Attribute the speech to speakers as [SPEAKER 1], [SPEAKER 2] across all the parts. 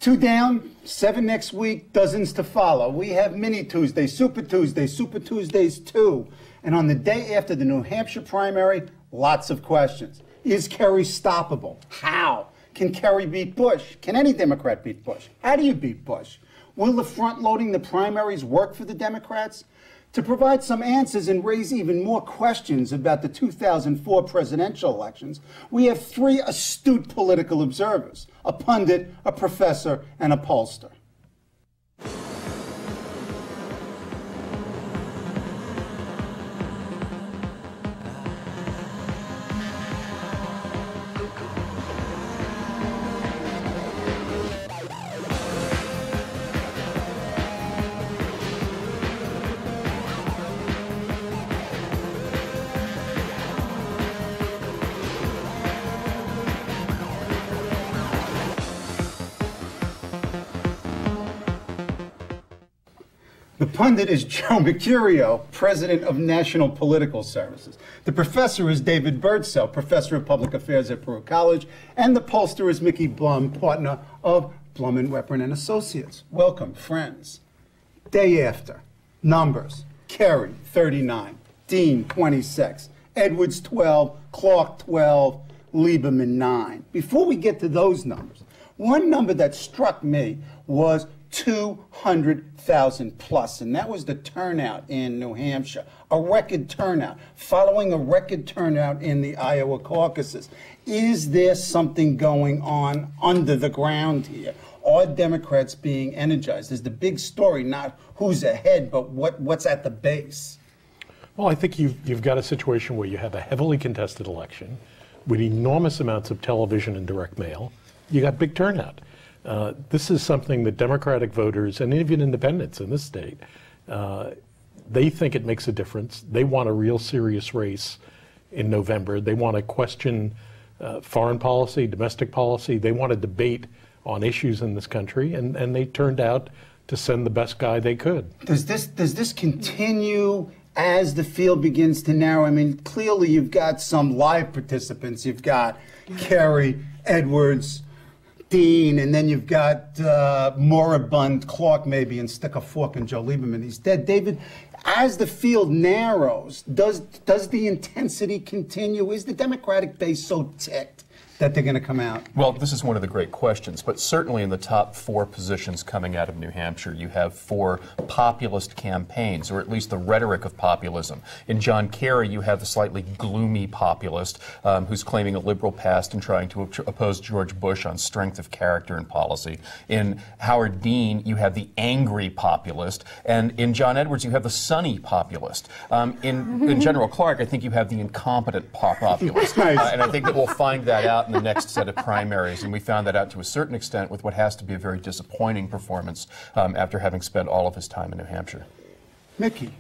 [SPEAKER 1] 2 down, 7 next week, dozens to follow. We have Mini Tuesdays, Super Tuesdays, Super Tuesdays 2. And on the day after the New Hampshire primary, lots of questions. Is Kerry stoppable? How? Can Kerry beat Bush? Can any Democrat beat Bush? How do you beat Bush? Will the front-loading the primaries work for the Democrats? To provide some answers and raise even more questions about the 2004 presidential elections, we have 3 astute political observers, a pundit, a professor, and a pollster. The pundit is Joe Mercurio, president of National Political Services. The professor is David Birdsell, professor of public affairs at Baruch College, and the pollster is Micheline Blum, partner of Blum and Weprin and Associates. Welcome, friends. Day after, numbers: Kerry 39, Dean 26, Edwards 12, Clark 12, Lieberman 9. Before we get to those numbers, one number that struck me was 200,000 plus, and that was the turnout in New Hampshire, a record turnout, following a record turnout in the Iowa caucuses. Is there something going on under the ground here? Are Democrats being energized? Is the big story not who's ahead, but what's at the base?
[SPEAKER 2] Well, I think you've got a situation where you have a heavily contested election with enormous amounts of television and direct mail. You got big turnout. This is something that Democratic voters and even independents in this state, they think it makes a difference. They want a real serious race in November. They want to question foreign policy, domestic policy. They want to debate on issues in this country, and they turned out to send the best guy they could.
[SPEAKER 1] Does this continue as the field begins to narrow? I mean, clearly you've got some live participants. You've got Kerry, Edwards, Dean, and then you've got moribund Clark maybe, and stick a fork in Joe Lieberman. He's dead. David, as the field narrows, does the intensity continue? Is the Democratic base so ticked that they're going to come out?
[SPEAKER 3] Well, this is one of the great questions, but certainly in the top 4 positions coming out of New Hampshire, you have 4 populist campaigns, or at least the rhetoric of populism. In John Kerry, you have the slightly gloomy populist who's claiming a liberal past and trying to oppose George Bush on strength of character and policy. In Howard Dean, you have the angry populist, and in John Edwards, you have the sunny populist. In General Clark, I think you have the incompetent populist.
[SPEAKER 1] Nice.
[SPEAKER 3] And I think that we'll find that out in the next set of primaries, and we found that out to a certain extent with what has to be a very disappointing performance after having spent all of his time in New Hampshire.
[SPEAKER 1] Mickey,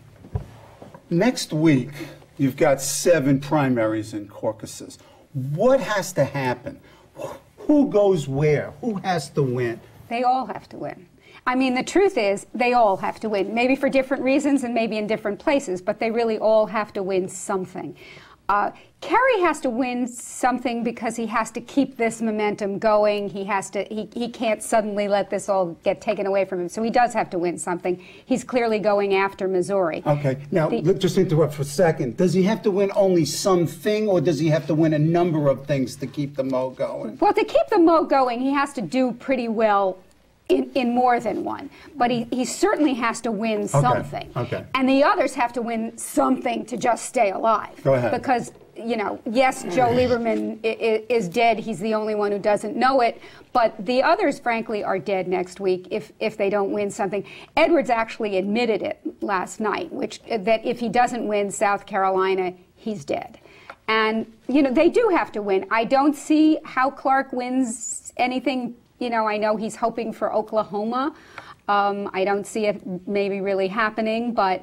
[SPEAKER 1] next week you've got 7 primaries and caucuses. What has to happen? Who goes where? Who has to win?
[SPEAKER 4] They all have to win. I mean, the truth is, they all have to win, maybe for different reasons and maybe in different places, but they really all have to win something. Kerry has to win something because he has to keep this momentum going. He can't suddenly let this all get taken away from him. So he does have to win something. He's clearly going after Missouri.
[SPEAKER 1] Okay. Now, just interrupt for a second. Does he have to win only something, or does he have to win a number of things to keep the mo going?
[SPEAKER 4] Well, to keep the mo going, he has to do pretty well in more than one, but he certainly has to win something.
[SPEAKER 1] Okay.
[SPEAKER 4] And the others have to win something to just stay alive.
[SPEAKER 1] Go ahead.
[SPEAKER 4] Because, you know, yes, Joe Lieberman is dead. He's the only one who doesn't know it. But the others, frankly, are dead next week if they don't win something. Edwards actually admitted it last night, that if he doesn't win South Carolina, he's dead. And, you know, they do have to win. I don't see how Clark wins anything. You know, I know he's hoping for Oklahoma. I don't see it maybe really happening, but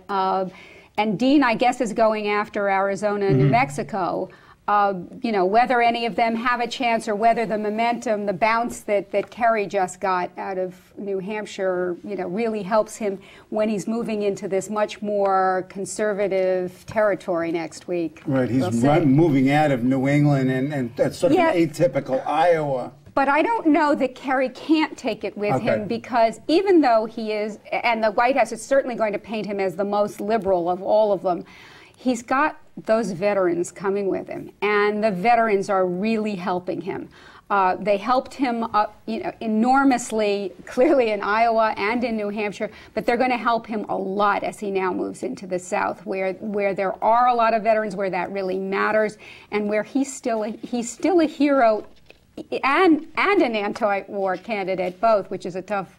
[SPEAKER 4] and Dean, I guess, is going after Arizona and New Mexico. You know, whether any of them have a chance or whether the momentum, the bounce that Kerry just got out of New Hampshire, you know, really helps him when he's moving into this much more conservative territory next week.
[SPEAKER 1] Right, he's moving out of New England and that's sort of an atypical Iowa.
[SPEAKER 4] But I don't know that Kerry can't take it with him, because even though he is, and the White House is certainly going to paint him as the most liberal of all of them, he's got those veterans coming with him, and the veterans are really helping him. They helped him enormously, clearly in Iowa and in New Hampshire, but they're going to help him a lot as he now moves into the South, where there are a lot of veterans, where that really matters, and where he's still a hero and an anti-war candidate, both, which is a tough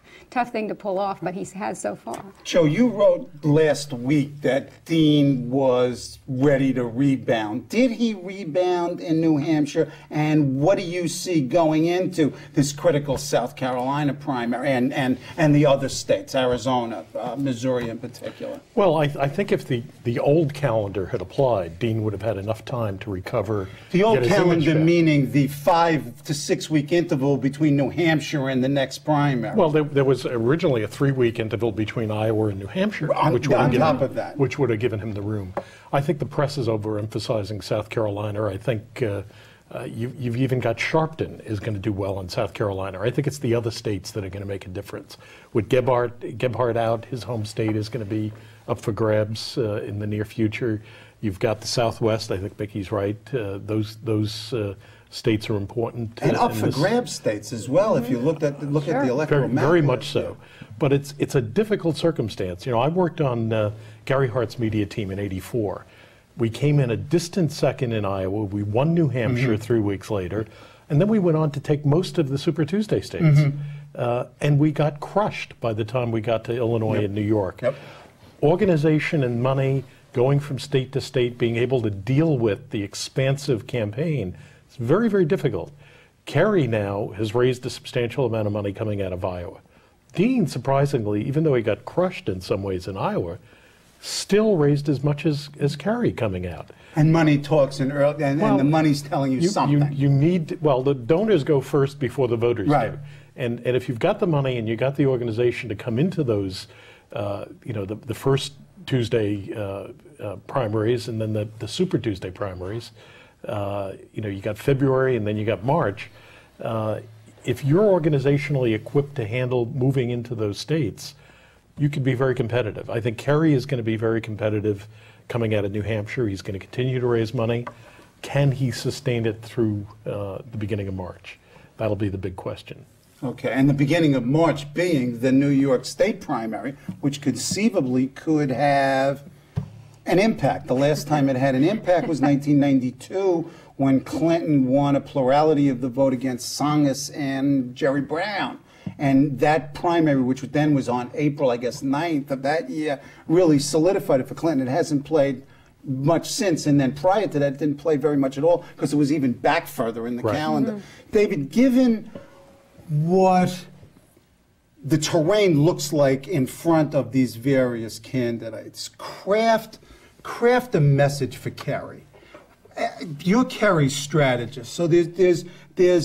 [SPEAKER 4] thing to pull off, but he has so far.
[SPEAKER 1] Joe, you wrote last week that Dean was ready to rebound. Did he rebound in New Hampshire? And what do you see going into this critical South Carolina primary and the other states, Arizona, Missouri in particular?
[SPEAKER 2] Well, I think if the old calendar had applied, Dean would have had enough time to recover.
[SPEAKER 1] The old calendar meaning the 5 to 6 week interval between New Hampshire and the next primary.
[SPEAKER 2] Well, there was originally a 3-week interval between Iowa and New Hampshire, which would have given him the room. I think the press is overemphasizing South Carolina. I think you've even got Sharpton is going to do well in South Carolina. I think it's the other states that are going to make a difference. With Gebhardt out, his home state is going to be up for grabs in the near future. You've got the Southwest. I think Mickey's right. Those states are important.
[SPEAKER 1] And up for grabs states as well, if you look at the electoral map.
[SPEAKER 2] Very much so. But it's a difficult circumstance. You know, I worked on Gary Hart's media team in '84. We came in a distant second in Iowa. We won New Hampshire 3 weeks later. And then we went on to take most of the Super Tuesday states. And we got crushed by the time we got to Illinois and New York. Organization and money, going from state to state, being able to deal with the expansive campaign, it's very, very difficult. Kerry now has raised a substantial amount of money coming out of Iowa. Dean, surprisingly, even though he got crushed in some ways in Iowa, still raised as much as Kerry coming out.
[SPEAKER 1] And money talks, and the money's telling you something.
[SPEAKER 2] You need, well, the donors go first before the voters do. And if you've got the money and you got the organization to come into those, the first Tuesday primaries and then the Super Tuesday primaries, you got February and then you got March. If you're organizationally equipped to handle moving into those states, you could be very competitive. I think Kerry is going to be very competitive coming out of New Hampshire. He's going to continue to raise money. Can he sustain it through the beginning of March? That'll be the big question.
[SPEAKER 1] Okay, and the beginning of March being the New York State primary, which conceivably could have an impact. The last time it had an impact was 1992, when Clinton won a plurality of the vote against Tsongas and Jerry Brown. And that primary, which then was on April, I guess, 9th of that year, really solidified it for Clinton. It hasn't played much since. And then prior to that, it didn't play very much at all, because it was even back further in the calendar. David, given what the terrain looks like in front of these various candidates, craft a message for Kerry. You're Kerry's strategist, so there's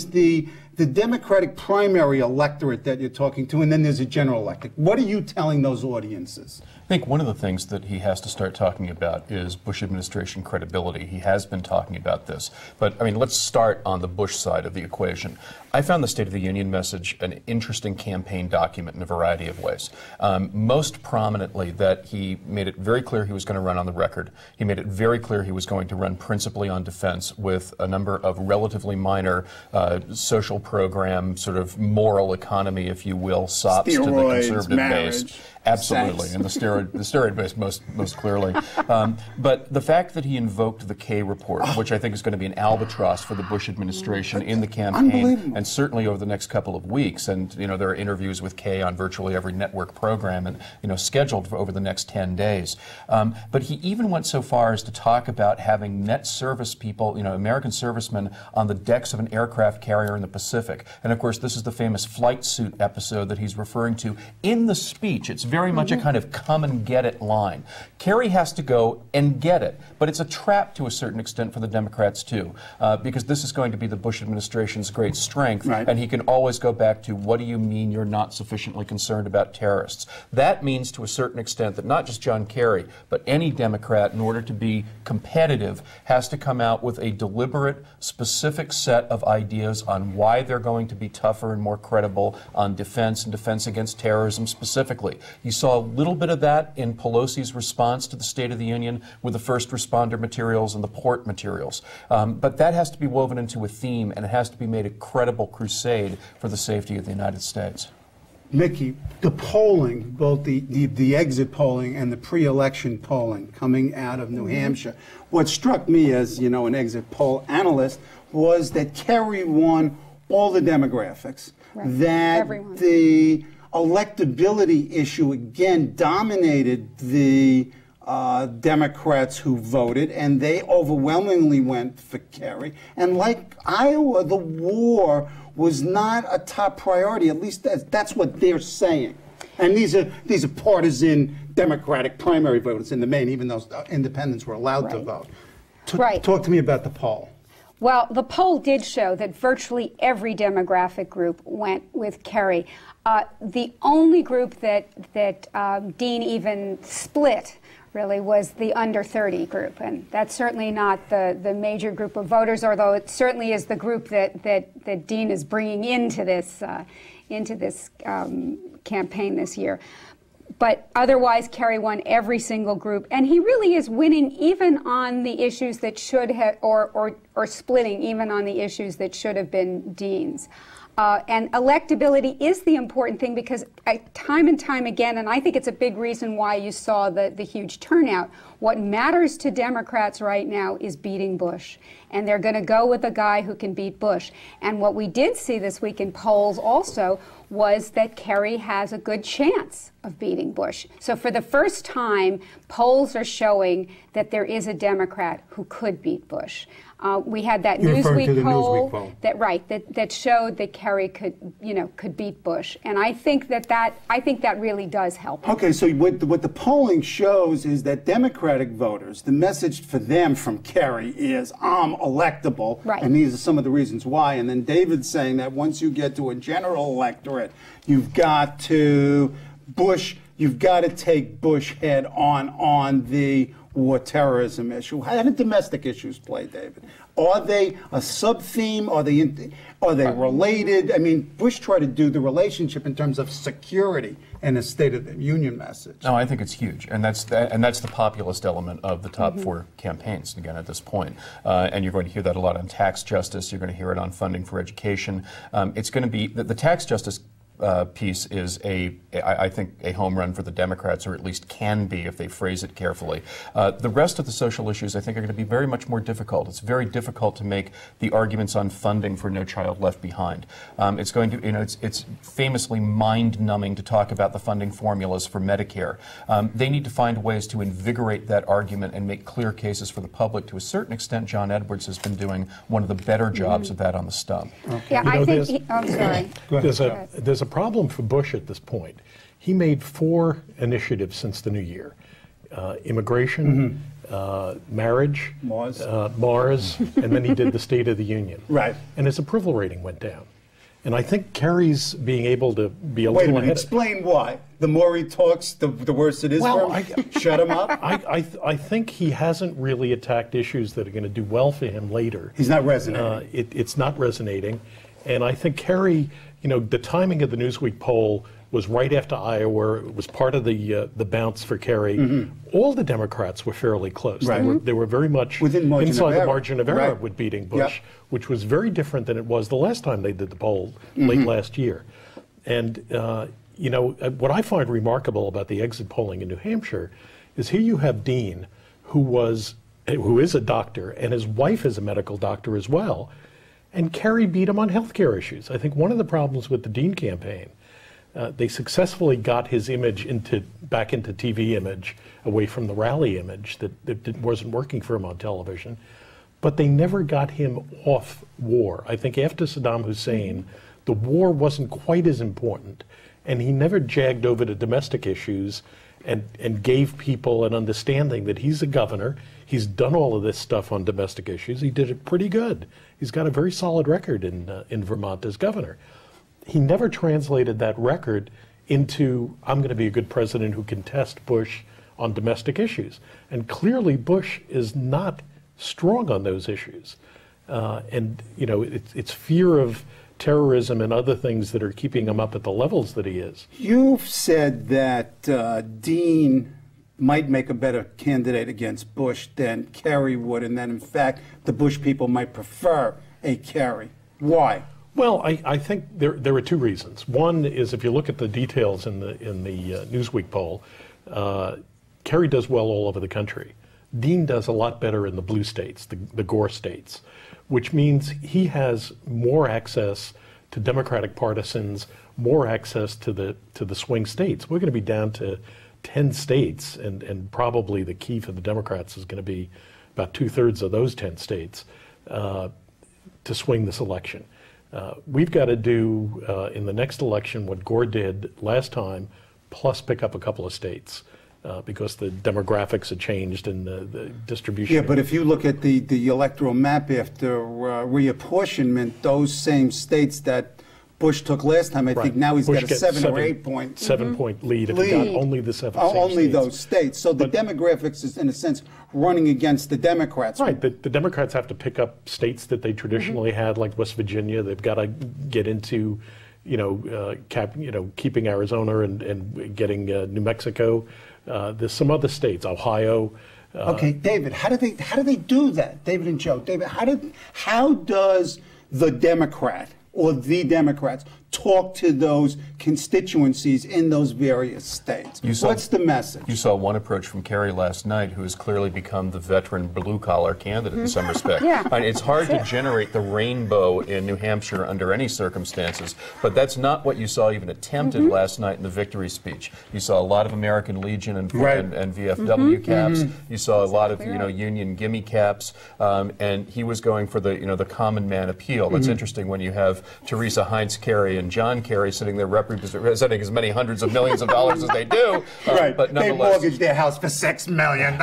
[SPEAKER 1] the Democratic primary electorate that you're talking to, and then there's a general electorate. What are you telling those audiences?
[SPEAKER 3] I think one of the things that he has to start talking about is Bush administration credibility. He has been talking about this. But, I mean, let's start on the Bush side of the equation. I found the State of the Union message an interesting campaign document in a variety of ways. Most prominently, that he made it very clear he was going to run on the record. He made it very clear he was going to run principally on defense, with a number of relatively minor social program, sort of moral economy, if you will, sops to the conservative base. Absolutely, and the steroid base most clearly. But the fact that he invoked the K report, which I think is going to be an albatross for the Bush administration in the campaign, and certainly over the next couple of weeks. And there are interviews with K on virtually every network program, and scheduled for over the next 10 days. But he even went so far as to talk about having net service people, American servicemen, on the decks of an aircraft carrier in the Pacific. And of course, this is the famous flight suit episode that he's referring to in the speech. It's very much a kind of come and get it line. Kerry has to go and get it, but it's a trap to a certain extent for the Democrats too, because this is going to be the Bush administration's great strength, and he can always go back to, what do you mean you're not sufficiently concerned about terrorists? That means to a certain extent that not just John Kerry, but any Democrat, in order to be competitive, has to come out with a deliberate, specific set of ideas on why they're going to be tougher and more credible on defense and defense against terrorism specifically. You saw a little bit of that in Pelosi's response to the State of the Union with the first responder materials and the port materials. But that has to be woven into a theme, and it has to be made a credible crusade for the safety of the United States.
[SPEAKER 1] Mickey, the polling, both the exit polling and the pre-election polling coming out of New Hampshire, what struck me as, you know, an exit poll analyst was that Kerry won all the demographics, that everyone. The electability issue again dominated the Democrats who voted, and they overwhelmingly went for Kerry. And like Iowa, the war was not a top priority. At least that's what they're saying. And these are partisan Democratic primary voters in the main, even though independents were allowed to vote. Talk to me about the poll.
[SPEAKER 4] Well, the poll did show that virtually every demographic group went with Kerry. The only group that Dean even split really was the under 30 group, and that's certainly not the major group of voters, although it certainly is the group that Dean is bringing into this campaign this year. But otherwise, Kerry won every single group, and he really is winning even on the issues that should have, or splitting even on the issues that should have been Dean's. And electability is the important thing, because time and time again, and I think it's a big reason why you saw the huge turnout, what matters to Democrats right now is beating Bush. And they're going to go with a guy who can beat Bush. And what we did see this week in polls also was that Kerry has a good chance of beating Bush. So for the first time, polls are showing that there is a Democrat who could beat Bush. We had that Newsweek poll that showed that Kerry could beat Bush, and I think that really does help.
[SPEAKER 1] Okay, so what the polling shows is that Democratic voters, the message for them from Kerry is I'm electable, and these are some of the reasons why. And then David's saying that once you get to a general electorate, you've got to take Bush head on the war terrorism issue. How do domestic issues play, David? Are they a sub-theme? Are they related? I mean, Bush tried to do the relationship in terms of security and a State of the Union message.
[SPEAKER 3] No, I think it's huge, and that's the populist element of the top four campaigns again at this point. And you're going to hear that a lot on tax justice. You're going to hear it on funding for education. It's going to be the tax justice piece is I think a home run for the Democrats, or at least can be if they phrase it carefully. The rest of the social issues, I think, are going to be very much more difficult. It's very difficult to make the arguments on funding for No Child Left Behind. It's going to, it's famously mind-numbing to talk about the funding formulas for Medicare. They need to find ways to invigorate that argument and make clear cases for the public. To a certain extent, John Edwards has been doing one of the better jobs of that on the stump.
[SPEAKER 4] Okay. Yeah, I think. I'm sorry.
[SPEAKER 2] There's a problem for Bush at this point. He made 4 initiatives since the new year: immigration, marriage, Mars, and then he did the State of the Union.
[SPEAKER 1] Right.
[SPEAKER 2] And his approval rating went down. And I think Kerry's being able to be a little ahead.
[SPEAKER 1] Wait a minute, explain why. The more he talks, the worse it is for him? Shut him up?
[SPEAKER 2] I think he hasn't really attacked issues that are going to do well for him later.
[SPEAKER 1] He's not resonating.
[SPEAKER 2] It's not resonating. And I think Kerry, the timing of the Newsweek poll was right after Iowa. It was part of the bounce for Kerry. All the Democrats were fairly close. Right. They were very much inside the margin of error with beating Bush, which was very different than it was the last time they did the poll late last year. And what I find remarkable about the exit polling in New Hampshire is here you have Dean, who is a doctor, and his wife is a medical doctor as well. And Kerry beat him on health care issues. I think one of the problems with the Dean campaign, they successfully got his image back into TV image, away from the rally image that wasn't working for him on television. But they never got him off war. I think after Saddam Hussein, the war wasn't quite as important, and he never jagged over to domestic issues and gave people an understanding that he's a governor. He's done all of this stuff on domestic issues. He did it pretty good. He's got a very solid record in Vermont as governor. He never translated that record into, I'm going to be a good president who can test Bush on domestic issues. And clearly Bush is not strong on those issues. And it's fear of terrorism and other things that are keeping him up at the levels that he is.
[SPEAKER 1] You've said that Dean might make a better candidate against Bush than Kerry would, and that in fact the Bush people might prefer a Kerry. Why?
[SPEAKER 2] Well, I think there are two reasons. One is if you look at the details in the Newsweek poll, Kerry does well all over the country. Dean does a lot better in the blue states, the Gore states, which means he has more access to Democratic partisans, more access to the swing states. We're going to be down to 10 states, and probably the key for the Democrats is going to be about 2/3 of those 10 states to swing this election. We've got to do in the next election what Gore did last time, plus pick up a couple of states. Because the demographics have changed and the distribution.
[SPEAKER 1] Yeah, but if you look at the electoral map after reapportionment, those same states that Bush took last time, I think now he's got a 7 or 8 point.
[SPEAKER 2] 7-point lead if he got only the seven
[SPEAKER 1] only
[SPEAKER 2] states.
[SPEAKER 1] Those states. So the demographics is, in a sense, running against the Democrats.
[SPEAKER 2] Right. The Democrats have to pick up states that they traditionally had, like West Virginia. They've got to get into, keeping Arizona and getting New Mexico. There's some other states, Ohio.
[SPEAKER 1] Okay, David, how do they do that? David and Joe, David, how does the Democrat or the Democrats talk to those constituencies in those various states? What's the message?
[SPEAKER 3] You saw one approach from Kerry last night, who has clearly become the veteran blue-collar candidate in some respect.
[SPEAKER 4] Yeah.
[SPEAKER 3] It's hard to generate the rainbow in New Hampshire under any circumstances, but that's not what you saw even attempted last night in the victory speech. You saw a lot of American Legion and VFW caps. You saw a lot of Union gimme caps, and he was going for the common man appeal. That's interesting when you have Teresa Heinz Kerry and John Kerry sitting there representing as many hundreds of millions of dollars as they do.
[SPEAKER 1] But they mortgaged their house for $6 million.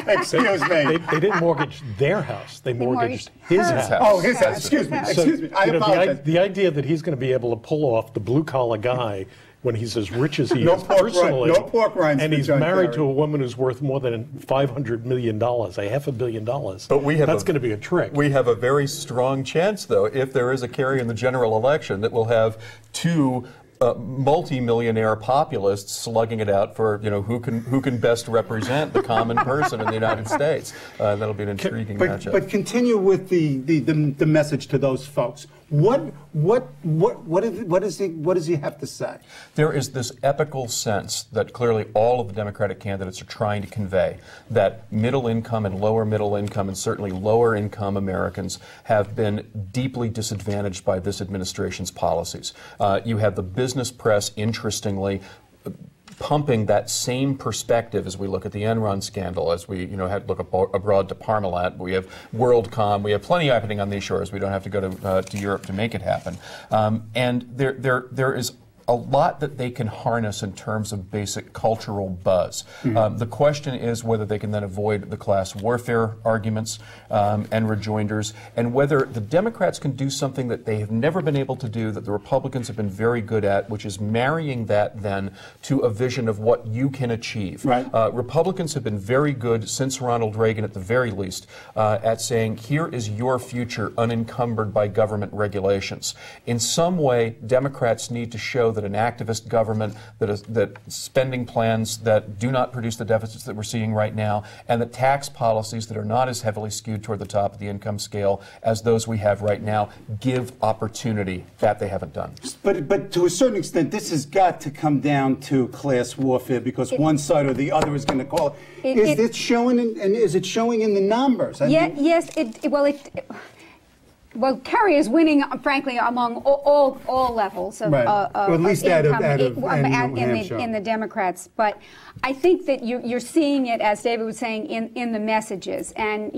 [SPEAKER 1] Excuse me.
[SPEAKER 2] They didn't mortgage their house. They mortgaged his house.
[SPEAKER 1] Oh, his house. Excuse me. Excuse me. I apologize.
[SPEAKER 2] The idea that he's going to be able to pull off the blue-collar guy when he's as rich as he is personally,
[SPEAKER 1] no pork rinds,
[SPEAKER 2] and he's married to a woman who's worth more than $500 million, $500 million. But that's going to be a trick.
[SPEAKER 3] We have a very strong chance, though, if there is a Kerry in the general election, that we'll have two multi-millionaire populists slugging it out for who can best represent the common person in the United States. That'll be an intriguing matchup.
[SPEAKER 1] But continue with the message to those folks. What does he have to say?
[SPEAKER 3] There is this epical sense that clearly all of the Democratic candidates are trying to convey, that middle income and lower middle income and certainly lower income Americans have been deeply disadvantaged by this administration's policies. You have the business press, interestingly, pumping that same perspective as we look at the Enron scandal, as we had to look abroad to Parmalat. We have WorldCom. We have plenty happening on these shores. We don't have to go to Europe to make it happen. And there is a lot that they can harness in terms of basic cultural buzz. The question is whether they can then avoid the class warfare arguments and rejoinders, and whether the Democrats can do something that they have never been able to do, that the Republicans have been very good at, which is marrying that then to a vision of what you can achieve.
[SPEAKER 1] Right.
[SPEAKER 3] Republicans have been very good, since Ronald Reagan at the very least, at saying, here is your future unencumbered by government regulations. In some way, Democrats need to show that an activist government, that spending plans that do not produce the deficits that we're seeing right now, and that tax policies that are not as heavily skewed toward the top of the income scale as those we have right now give opportunity. That they haven't done.
[SPEAKER 1] But to a certain extent, this has got to come down to class warfare, because one side or the other is going to call it. Is it showing, and is it showing in the numbers?
[SPEAKER 4] Yes. Well, Kerry is winning, frankly, among all levels of,
[SPEAKER 1] or at least
[SPEAKER 4] income
[SPEAKER 1] in
[SPEAKER 4] the Democrats. But I think that you're seeing it, as David was saying, in the messages, and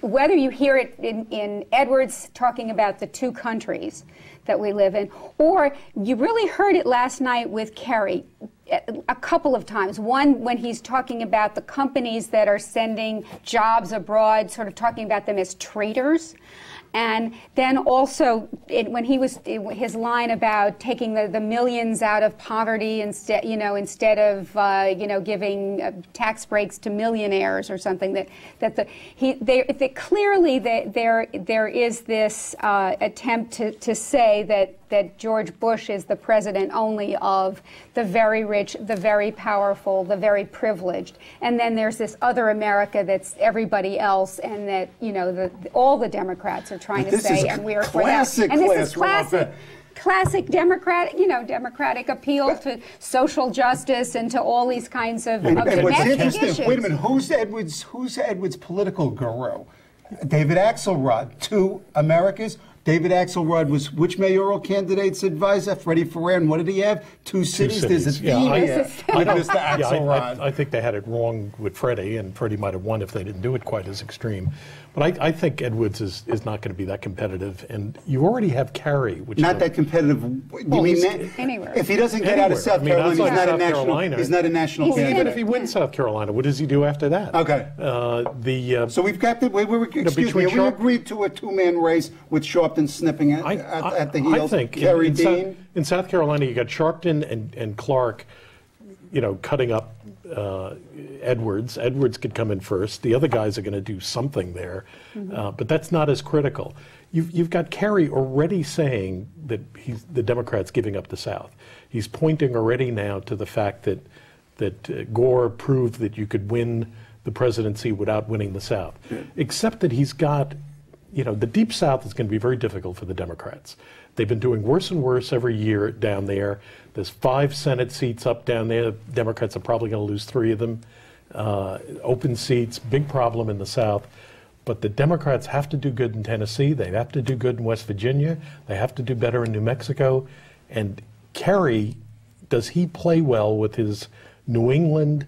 [SPEAKER 4] whether you hear it in Edwards talking about the two countries that we live in, or you really heard it last night with Kerry a couple of times. One, when he's talking about the companies that are sending jobs abroad, sort of talking about them as traitors. And then also, when he was his line about taking the millions out of poverty instead, instead of giving tax breaks to millionaires or something, clearly there is this attempt to say that George Bush is the president only of the very rich, the very powerful, the very privileged, and then there's this other America that's everybody else, and that all the Democrats are trying to say, and we are for that. And this is classic Democratic appeal to social justice and to all these kinds of
[SPEAKER 1] what's interesting,
[SPEAKER 4] issues.
[SPEAKER 1] wait a minute, who's Edwards' political guru? David Axelrod, 2 Americas. David Axelrod was which mayoral candidate's advisor? Freddie Ferrer, and what did he have? 2 cities. There's a theme here with Mr. Axelrod.
[SPEAKER 2] I think they had it wrong with Freddie, and Freddie might have won if they didn't do it quite as extreme. But I think Edwards is not going to be that competitive, and you already have Kerry, which
[SPEAKER 1] not that competitive. You mean that?
[SPEAKER 4] Anywhere.
[SPEAKER 1] If he doesn't get out of South Carolina, he's not a national candidate.
[SPEAKER 2] Even if he wins South Carolina, what does he do after that?
[SPEAKER 1] Okay.
[SPEAKER 2] So
[SPEAKER 1] we've got we agreed to a 2-man race with Sharpton snipping at the heels.
[SPEAKER 2] I think
[SPEAKER 1] Kerry, Dean.
[SPEAKER 2] In South Carolina, you got Sharpton and Clark, cutting up Edwards. Edwards could come in first. The other guys are going to do something there, but that's not as critical. You've got Kerry already saying that the Democrats giving up the South. He's pointing already now to the fact that Gore proved that you could win the presidency without winning the South, except that he's got, the Deep South is going to be very difficult for the Democrats. They've been doing worse and worse every year down there. There's 5 Senate seats up down there. Democrats are probably going to lose 3 of them. Open seats, big problem in the South. But the Democrats have to do good in Tennessee. They have to do good in West Virginia. They have to do better in New Mexico. And Kerry, does he play well with his New England,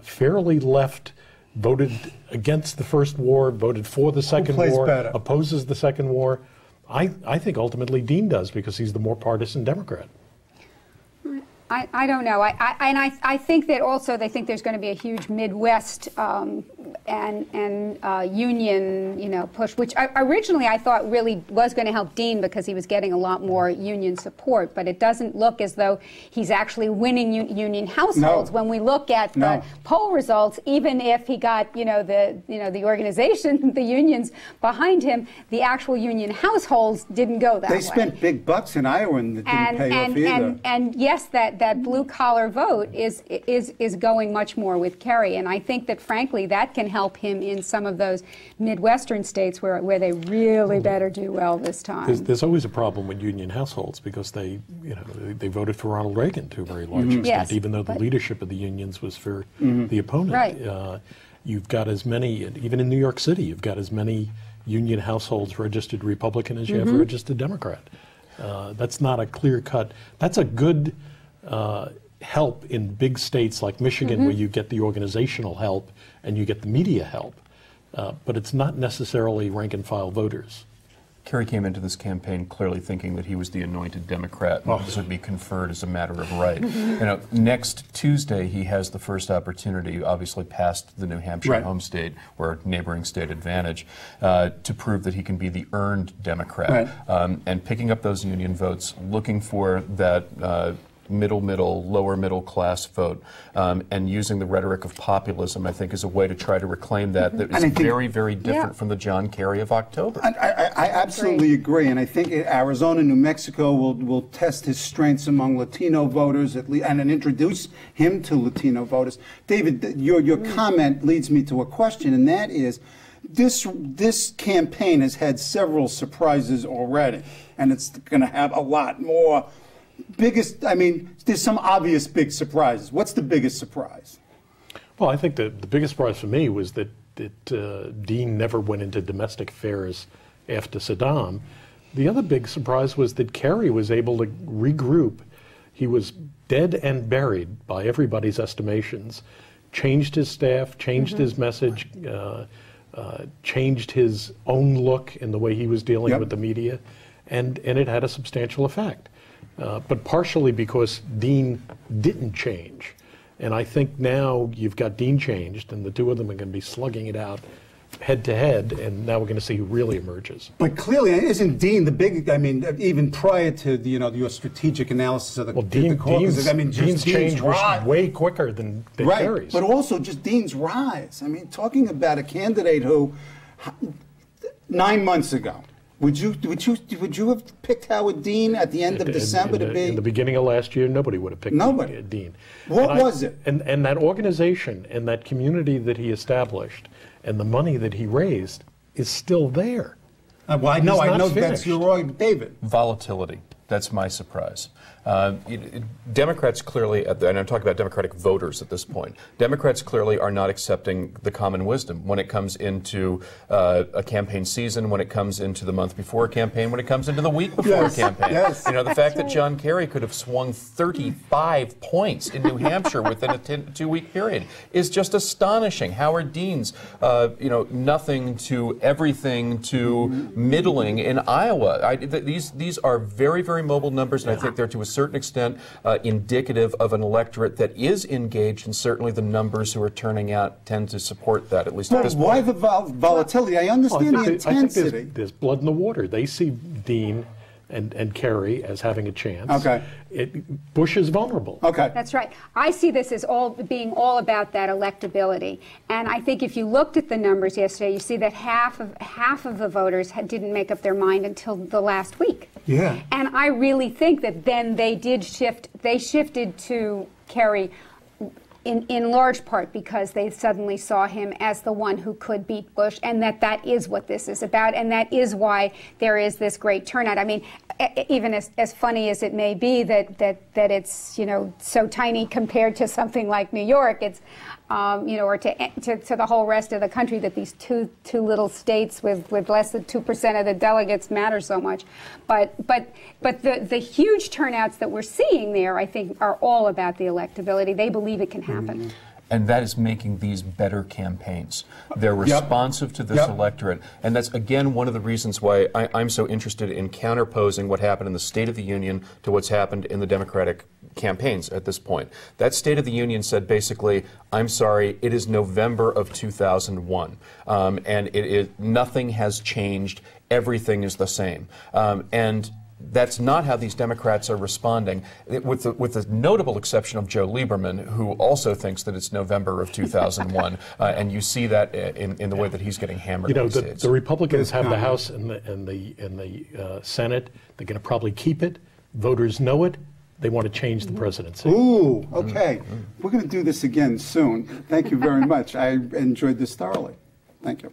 [SPEAKER 2] fairly left, voted against the first war, voted for the second war, opposes the second war? I think ultimately Dean does, because he's the more partisan Democrat.
[SPEAKER 4] I don't know. I think that also they think there's going to be a huge Midwest and union push, which originally I thought really was going to help Dean because he was getting a lot more union support. But it doesn't look as though he's actually winning union households. When we look at the poll results, even if he got the organization, the unions behind him, the actual union households didn't go that way.
[SPEAKER 1] They spent big bucks in Iowa and it didn't pay off either.
[SPEAKER 4] And yes, that blue collar vote is going much more with Kerry, and I think that frankly that can help him in some of those Midwestern states where they really better do well this time.
[SPEAKER 2] There's always a problem with union households because they voted for Ronald Reagan to a very large extent, even though the leadership of the unions was for the opponent.
[SPEAKER 4] Right.
[SPEAKER 2] You've got as many, even in New York City, you've got as many union households registered Republican as you have registered Democrat. That's not a clear cut. That's a good help in big states like Michigan, where you get the organizational help and you get the media help, but it's not necessarily rank and file voters.
[SPEAKER 3] Kerry came into this campaign clearly thinking that he was the anointed Democrat and this would be conferred as a matter of right. Next Tuesday he has the first opportunity, obviously past the New Hampshire home state or neighboring state advantage, to prove that he can be the earned Democrat. And picking up those union votes, looking for that lower middle class vote, and using the rhetoric of populism, I think, is a way to try to reclaim that is very, very different from the John Kerry of October.
[SPEAKER 1] I absolutely agree, and I think Arizona, New Mexico will test his strengths among Latino voters at least, and introduce him to Latino voters. David, your comment leads me to a question, and that is, this campaign has had several surprises already, and it's going to have a lot more. There's some obvious big surprises. What's the biggest surprise?
[SPEAKER 2] Well, I think the biggest surprise for me was that Dean never went into domestic affairs after Saddam. The other big surprise was that Kerry was able to regroup. He was dead and buried by everybody's estimations, changed his staff, changed his message, changed his own look in the way he was dealing with the media, and it had a substantial effect. But partially because Dean didn't change. And I think now you've got Dean changed, and the two of them are going to be slugging it out head-to-head, and now we're going to see who really emerges.
[SPEAKER 1] But clearly, isn't Dean the big? I mean, even prior to your strategic analysis of the caucuses, I mean,
[SPEAKER 2] Dean's change was way quicker than Kerry's.
[SPEAKER 1] But also just Dean's rise. I mean, talking about a candidate who 9 months ago. Would you have picked Howard Dean at the end of December to be?
[SPEAKER 2] In the beginning of last year, nobody would have picked Dean.
[SPEAKER 1] What was it?
[SPEAKER 2] And that organization and that community that he established and the money that he raised is still there.
[SPEAKER 1] Well, I know that's your argument, David.
[SPEAKER 3] Volatility. That's my surprise. Democrats clearly, and I'm talking about Democratic voters at this point, Democrats clearly are not accepting the common wisdom when it comes into a campaign season, when it comes into the month before a campaign, when it comes into the week before a campaign.
[SPEAKER 1] Yes.
[SPEAKER 3] You know, the fact that John Kerry could have swung 35 points in New Hampshire within a 2-week period is just astonishing. Howard Dean's, nothing to everything to middling in Iowa. These are very, very mobile numbers, and I think they're to a certain extent indicative of an electorate that is engaged, and certainly the numbers who are turning out tend to support that, at least at this point.
[SPEAKER 1] Why the volatility? I understand the intensity.
[SPEAKER 2] I think there's blood in the water. They see Dean and Kerry as having a chance.
[SPEAKER 1] Okay.
[SPEAKER 2] Bush is vulnerable.
[SPEAKER 1] Okay.
[SPEAKER 4] That's right. I see this as being all about that electability. And I think if you looked at the numbers yesterday, you see that half of the voters didn't make up their mind until the last week.
[SPEAKER 1] Yeah.
[SPEAKER 4] And I really think that then they did shift. They shifted to Kerry in large part because they suddenly saw him as the one who could beat Bush, and that is what this is about, and that is why there is this great turnout. I mean, even as funny as it may be that it's so tiny compared to something like New York, it's or to the whole rest of the country, that these two little states with less than 2% of the delegates matter so much. But the huge turnouts that we're seeing there, I think, are all about the electability. They believe it can happen.
[SPEAKER 3] And that is making these better campaigns. They're responsive to this electorate. And that's, again, one of the reasons why I'm so interested in counterposing what happened in the State of the Union to what's happened in the Democratic campaigns at this point. That State of the Union said basically, I'm sorry, it is November of 2001. And nothing has changed. Everything is the same. And that's not how these Democrats are responding, with the notable exception of Joe Lieberman, who also thinks that it's November of 2001, and you see that in the way that he's getting hammered.
[SPEAKER 2] The Republicans have the House and the Senate. They're going to probably keep it. Voters know it. They want to change the presidency.
[SPEAKER 1] Ooh, okay. We're going to do this again soon. Thank you very much. I enjoyed this thoroughly. Thank you.